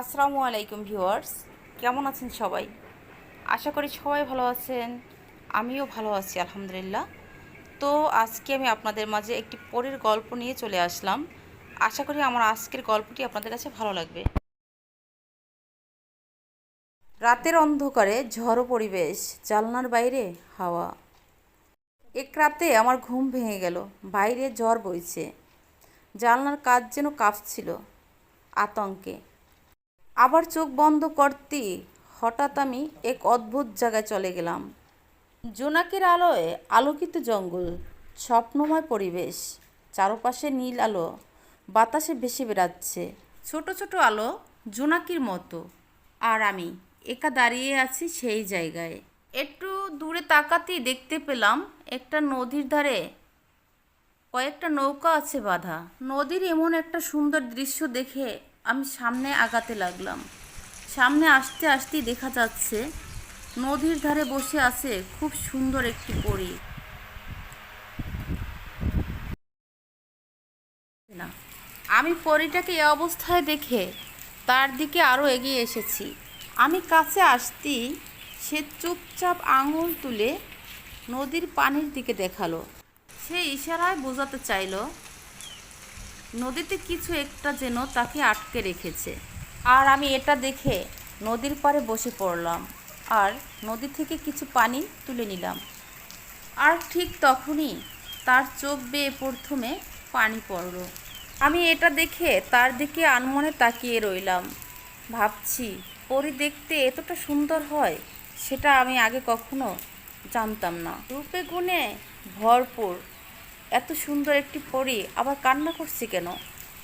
আসসালামু আলাইকুম ভিউয়ার্স, কেমন আছেন সবাই? আশা করি সবাই ভালো আছেন। আমিও ভালো আছি আলহামদুলিল্লাহ। তো আজকে আমি আপনাদের মাঝে একটি পরীর গল্প নিয়ে চলে আসলাম। আশা করি আমার আজকের গল্পটি আপনাদের কাছে ভালো লাগবে। রাতের অন্ধকারে ঝড়ো পরিবেশ, জানলার বাইরে হাওয়া। এক রাতে আমার ঘুম ভেঙে গেল। বাইরে ঝড় বইছে, জানলার কাচ যেন কাঁপছিল আতঙ্কে। আবার চোখ বন্ধ করতেই হঠাৎ আমি এক অদ্ভুত জায়গায় চলে গেলাম। জোনাকের আলোয় আলোকিত জঙ্গল, স্বপ্নময় পরিবেশ, চারপাশে নীল আলো বাতাসে ভেসে বেড়াচ্ছে। ছোট ছোট আলো জোনাকির মতো, আর আমি একা দাঁড়িয়ে আছি সেই জায়গায়। একটু দূরে তাকাতেই দেখতে পেলাম একটা নদীর ধারে কয়েকটা নৌকা আছে বাঁধা। নদীর এমন একটা সুন্দর দৃশ্য দেখে আমি সামনে আগাতে লাগলাম। সামনে আসতে আসতেই দেখা যাচ্ছে নদীর ধারে বসে আছে খুব সুন্দর একটি পরী। না, আমি পরীটাকে এই অবস্থায় দেখে তার দিকে আরও এগিয়ে এসেছি। আমি কাছে আসতেই সে চুপচাপ আঙুল তুলে নদীর পানির দিকে দেখালো। সে ইশারায় বোঝাতে চাইল নদীতে কিছু একটা যেন তাকে আটকে রেখেছে। আর আমি এটা দেখে নদীর পাড়ে বসে পড়লাম আর নদী থেকে কিছু পানি তুলে নিলাম। আর ঠিক তখনই তার চোখ বেয়ে প্রথমে পানি পড়ল। আমি এটা দেখে তার দিকে আনমনে তাকিয়ে রইলাম। ভাবছি পরী দেখতে এতটা সুন্দর হয় সেটা আমি আগে কখনো জানতাম না। রূপে গুণে ভরপুর এত সুন্দর একটি পরী আবার কান্না করছে কেন?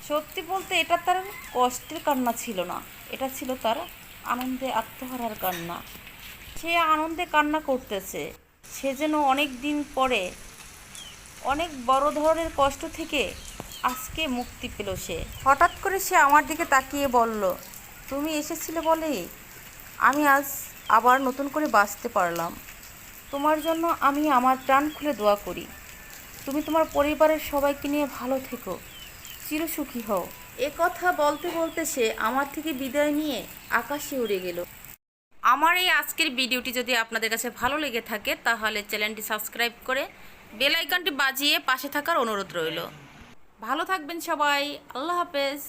সত্যি বলতে এটা তার কষ্টের কান্না ছিল না, এটা ছিল তার আনন্দে আত্মহারার কান্না। সে আনন্দে কান্না করতেছে। সে যেন অনেক দিন পরে অনেক বড় ধরনের কষ্ট থেকে আজকে মুক্তি পেল। সে হঠাৎ করে সে আমার দিকে তাকিয়ে বলল, তুমি এসেছিলে বলেই আমি আজ আবার নতুন করে বাঁচতে পারলাম। তোমার জন্য আমি আমার প্রাণ খুলে দোয়া করি। তুমি তোমার পরিবারের সবাইকে নিয়ে ভালো থেকো, চিরসুখী হও। এ কথা বলতে বলতে সে আমার থেকে বিদায় নিয়ে আকাশে উড়ে গেল। আমার এই আজকের ভিডিওটি যদি আপনাদের কাছে ভালো লেগে থাকে তাহলে চ্যানেলটি সাবস্ক্রাইব করে বেল আইকনটি বাজিয়ে পাশে থাকার অনুরোধ রইল। ভালো থাকবেন সবাই। আল্লাহ হাফেজ।